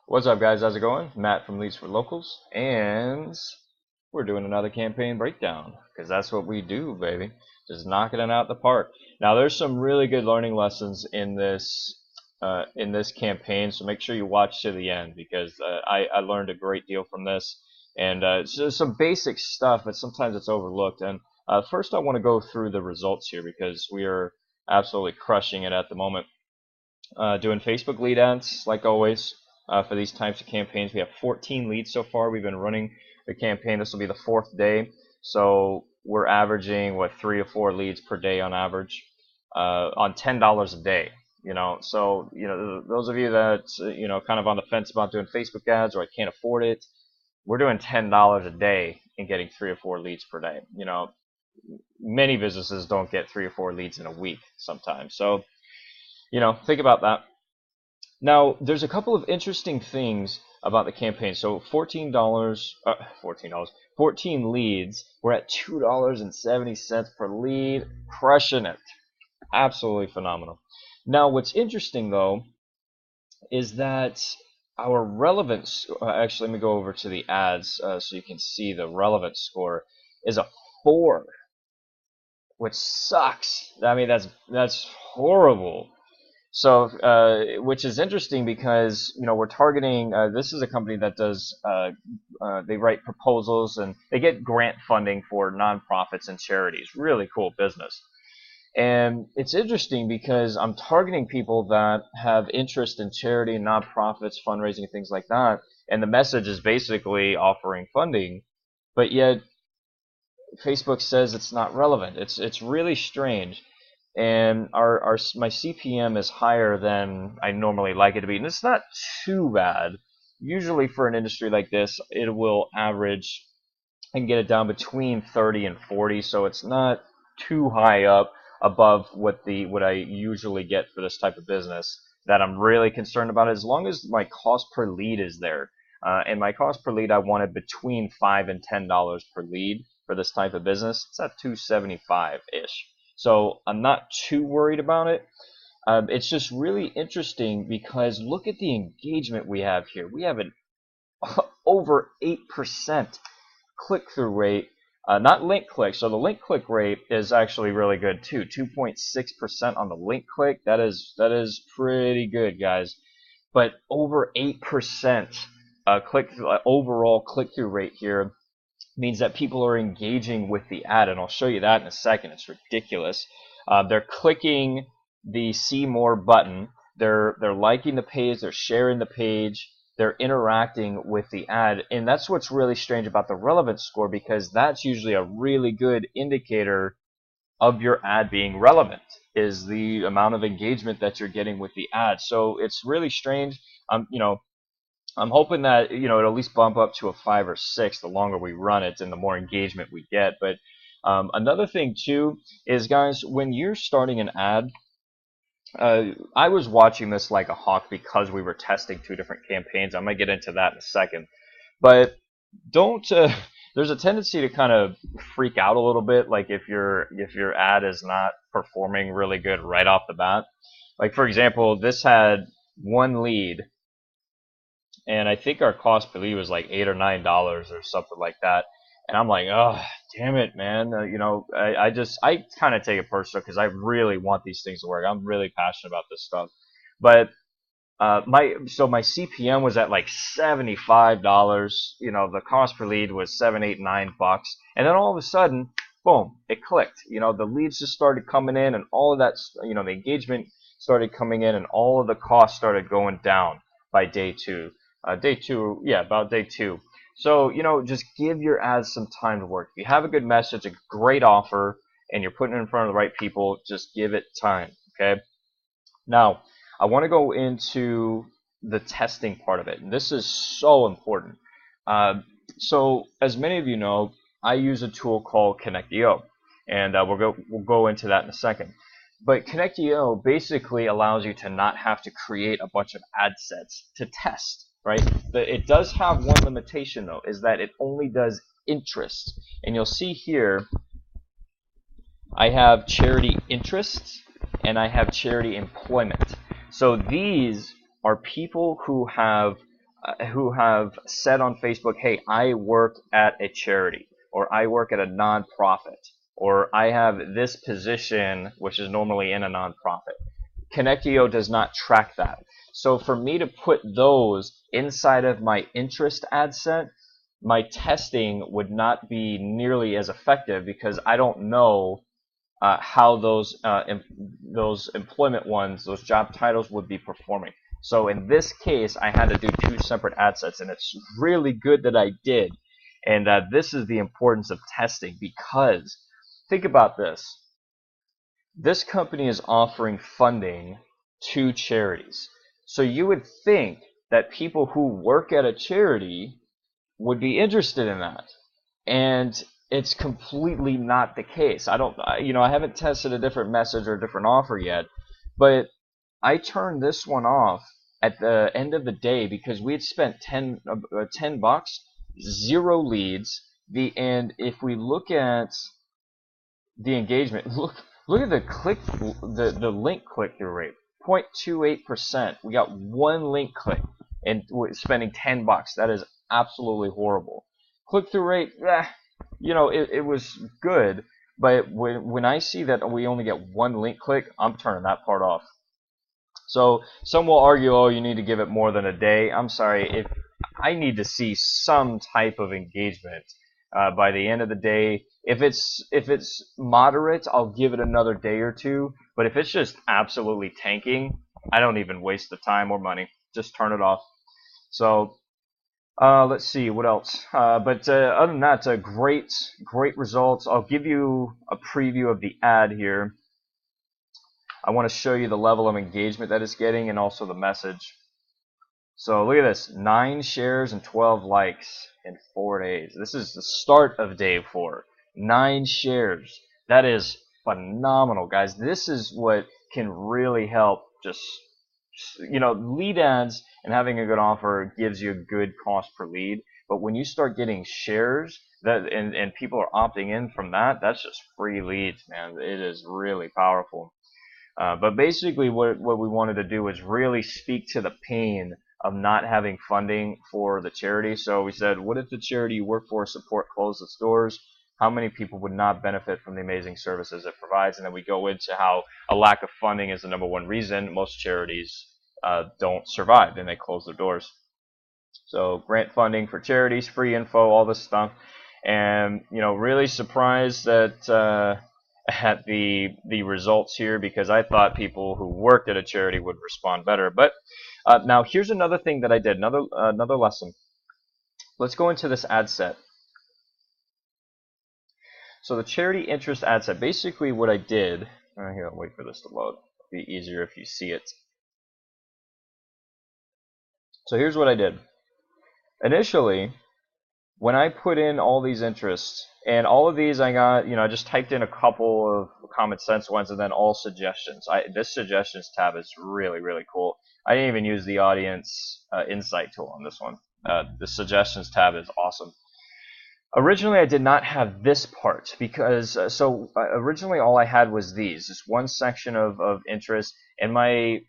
What's up, guys? How's it going? Matt from Leads for Locals, and we're doing another campaign breakdown because that's what we do, baby. Just knocking it out the park. Now, there's some really good learning lessons in this campaign, so make sure you watch to the end because I learned a great deal from this, and it's just some basic stuff, but sometimes it's overlooked. And first, I want to go through the results here because we are absolutely crushing it at the moment. Doing Facebook lead ads, like always. For these types of campaigns, we have 14 leads so far. We've been running the campaign. This will be the 4th day, so we're averaging what 3 or 4 leads per day on average, on $10 a day. So those of you that kind of on the fence about doing Facebook ads or I can't afford it, we're doing $10 a day and getting 3 or 4 leads per day. Many businesses don't get 3 or 4 leads in a week sometimes. So think about that. Now, there's a couple of interesting things about the campaign. So $14, 14 leads. We're at $2.70 per lead, crushing it. Absolutely phenomenal. Now, what's interesting though is that our relevance. Actually, let me go over to the ads so you can see the relevance score is a 4, which sucks. I mean, that's horrible. So, which is interesting because we're targeting. This is a company that does. They write proposals and they get grant funding for nonprofits and charities. Really cool business. And it's interesting because I'm targeting people that have interest in charity, nonprofits, fundraising, things like that. And the message is basically offering funding, but yet Facebook says it's not relevant. It's really strange. And my CPM is higher than I normally like it to be, and it's not too bad. Usually for an industry like this, it will average and get it down between 30 and 40, so it's not too high up above what I usually get for this type of business. That I'm really concerned about, as long as my cost per lead is there. And my cost per lead, I wanted between $5 and $10 per lead for this type of business. It's at $2.75-ish. So I'm not too worried about it. It's just really interesting because look at the engagement we have here. We have an over 8% click-through rate, not link click. So the link click rate is actually really good too. 2.6% on the link click. That is pretty good, guys. But over 8% overall click-through rate here means that people are engaging with the ad, and I'll show you that in a second. It's ridiculous. They're clicking the see more button, they're liking the page, they're sharing the page, they're interacting with the ad, and that's what's really strange about the relevance score, because that's usually a really good indicator of your ad being relevant, is the amount of engagement that you're getting with the ad. So it's really strange. I'm hoping that it'll at least bump up to a 5 or 6 the longer we run it and the more engagement we get. But another thing too is, guys, when you're starting an ad, I was watching this like a hawk because we were testing 2 different campaigns. I might get into that in a second, but don't. There's a tendency to kind of freak out a little bit, like if your ad is not performing really good right off the bat. Like, for example, this had 1 lead, and I think our cost per lead was like $8 or $9 or something like that. And I'm like, oh, damn it, man. I kind of take it personal because I really want these things to work. I'm really passionate about this stuff. But my CPM was at like $75. The cost per lead was $7, $8, $9, and then all of a sudden, boom, it clicked. The leads just started coming in, and all of that, the engagement started coming in, and all of the costs started going down by day 2. About day 2. So, just give your ads some time to work. If you have a good message, a great offer, and you're putting it in front of the right people, just give it time, okay? Now, I want to go into the testing part of it, and this is so important. So, as many of you know, I use a tool called ConnectExplore, and we'll go into that in a second. But ConnectExplore basically allows you to not have to create a bunch of ad sets to test. Right? But it does have one limitation, though, is that it only does interest. And you'll see here, I have charity interests and I have charity employment. So these are people who have who have said on Facebook, hey, I work at a charity, or I work at a nonprofit, or I have this position, which is normally in a nonprofit. ConnectEO does not track that. So for me to put those inside of my interest ad set, my testing would not be nearly as effective because I don't know how those employment ones, those job titles would be performing. So in this case, I had to do two separate ad sets, and it's really good that I did. And this is the importance of testing, because think about this. This company is offering funding to charities. So you would think that people who work at a charity would be interested in that. And it's completely not the case. I haven't tested a different message or a different offer yet, but I turned this one off at the end of the day because we had spent $10, zero leads. And if we look at the engagement, look at the link click-through rate, 0.28%. We got one link click and we're spending $10. That is absolutely horrible. Click-through rate, it was good, but when I see that we only get one link click, I'm turning that part off. So some will argue, oh, you need to give it more than a day. I'm sorry, if I need to see some type of engagement by the end of the day. If it's moderate, I'll give it another day or two. But if it's just absolutely tanking, I don't even waste the time or money. Just turn it off. So let's see what else. But other than that, great results. I'll give you a preview of the ad here. I want to show you the level of engagement that it's getting and also the message. So look at this, 9 shares and 12 likes in 4 days. This is the start of day 4. 9 shares. That is phenomenal, guys. This is what can really help lead ads and having a good offer gives you a good cost per lead. But when you start getting shares and people are opting in from that, that's just free leads, man. It is really powerful. But basically what we wanted to do was really speak to the pain of not having funding for the charity. So we said, what if the charity you work for support closed its doors? How many people would not benefit from the amazing services it provides? And then we go into how a lack of funding is the #1 reason most charities don't survive and they close their doors. So grant funding for charities, free info, all this stuff. And really surprised that at the results here, because I thought people who worked at a charity would respond better. But now here's another thing that I did, another lesson. Let's go into this ad set. So the charity interest ad set, basically what I did, here, I'll wait for this to load. It'll be easier if you see it. So here's what I did. Initially, when I put in all these interests, and all of these I got, I just typed in a couple of common sense ones and then all suggestions. This suggestions tab is really, really cool. I didn't even use the audience insight tool on this one. The suggestions tab is awesome. Originally, I did not have this part because, originally all I had was this one section of interest, and my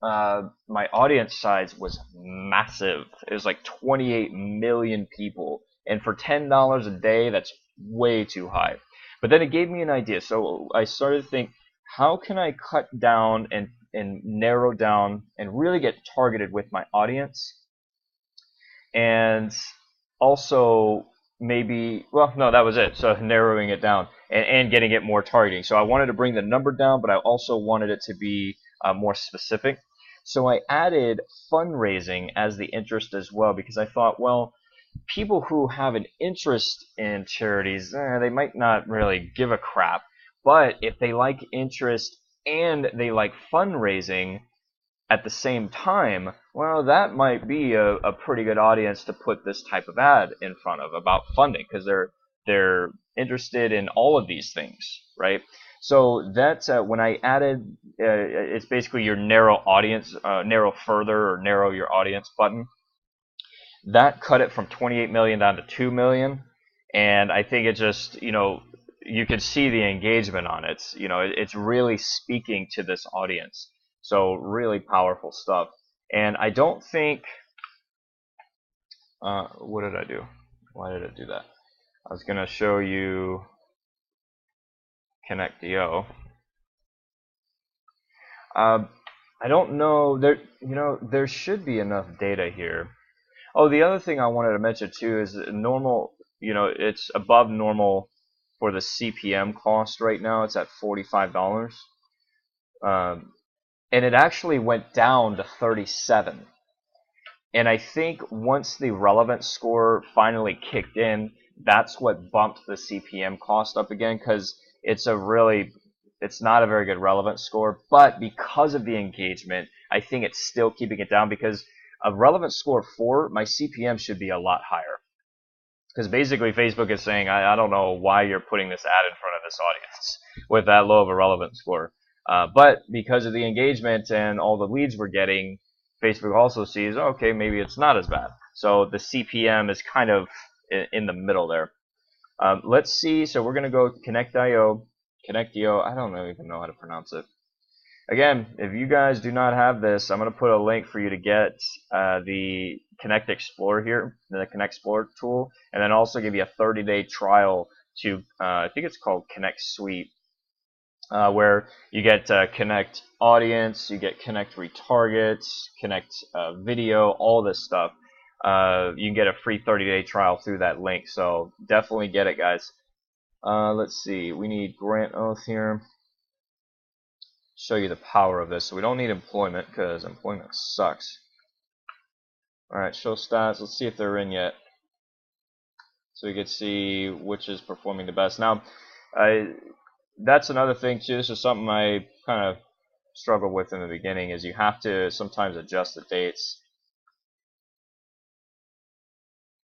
audience size was massive. It was like 28 million people, and for $10 a day, that's way too high. But then it gave me an idea, so I started to think, how can I cut down and narrow down and really get targeted with my audience, and also maybe, well, no, that was it. So narrowing it down and getting it more targeting. So I wanted to bring the number down, but I also wanted it to be more specific. So I added fundraising as the interest as well, because I thought, well, people who have an interest in charities, they might not really give a crap. But if they like interest and they like fundraising at the same time, well, that might be a pretty good audience to put this type of ad in front of about funding, because they're interested in all of these things, right? So that's when I added, it's basically your narrow audience, narrow further or narrow your audience button. That cut it from 28 million down to 2 million, and I think it just, you can see the engagement on it. It's really speaking to this audience. So really powerful stuff. And I don't think What did I do? Why did it do that? I was gonna show you ConnectEO. I don't know. There should be enough data here. Oh, the other thing I wanted to mention too is normal. It's above normal for the CPM cost right now. It's at $45, and it actually went down to 37. And I think once the relevance score finally kicked in, that's what bumped the CPM cost up again, because it's not a very good relevance score. But because of the engagement, I think it's still keeping it down, because a relevance score 4, my CPM should be a lot higher. Because basically Facebook is saying, I don't know why you're putting this ad in front of this audience with that low of a relevance score. But because of the engagement and all the leads we're getting, Facebook also sees, okay, maybe it's not as bad. So the CPM is kind of in the middle there. Let's see. So we're going to go ConnectEO. I don't even know how to pronounce it. Again, if you guys do not have this, I'm going to put a link for you to get the ConnectExplore here, the ConnectExplore tool, and then also give you a 30-day trial to, I think it's called Connect Suite, where you get Connect Audience, you get Connect Retarget, Connect Video, all this stuff. You can get a free 30-day trial through that link, so definitely get it, guys. Let's see, we need grant oath here. Show you the power of this. So we don't need employment, because employment sucks. Alright, show stats. Let's see if they're in yet, so we can see which is performing the best. Now, that's another thing too. This is something I kind of struggled with in the beginning, is you have to sometimes adjust the dates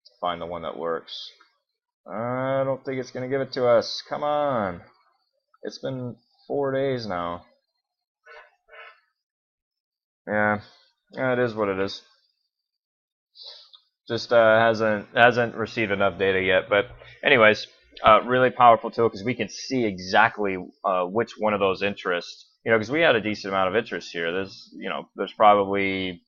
to find the one that works. I don't think it's going to give it to us. Come on. It's been 4 days now. Yeah, it is what it is. Just hasn't received enough data yet. But anyways, really powerful tool, because we can see exactly which one of those interests. Because we had a decent amount of interest here. There's probably,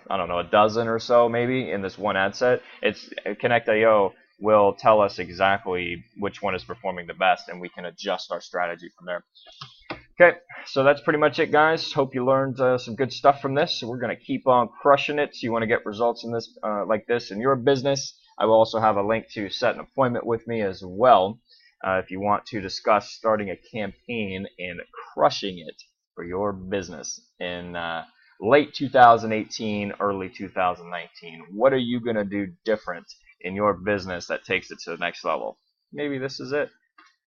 I don't know, a dozen or so maybe in this one ad set. It's ConnectEO will tell us exactly which one is performing the best, and we can adjust our strategy from there. Okay, so that's pretty much it, guys. Hope you learned some good stuff from this. So we're going to keep on crushing it. So you want to get results in this like this in your business. I will also have a link to set an appointment with me as well if you want to discuss starting a campaign and crushing it for your business in late 2018, early 2019. What are you going to do different in your business that takes it to the next level? Maybe this is it.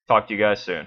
Talk to you guys soon.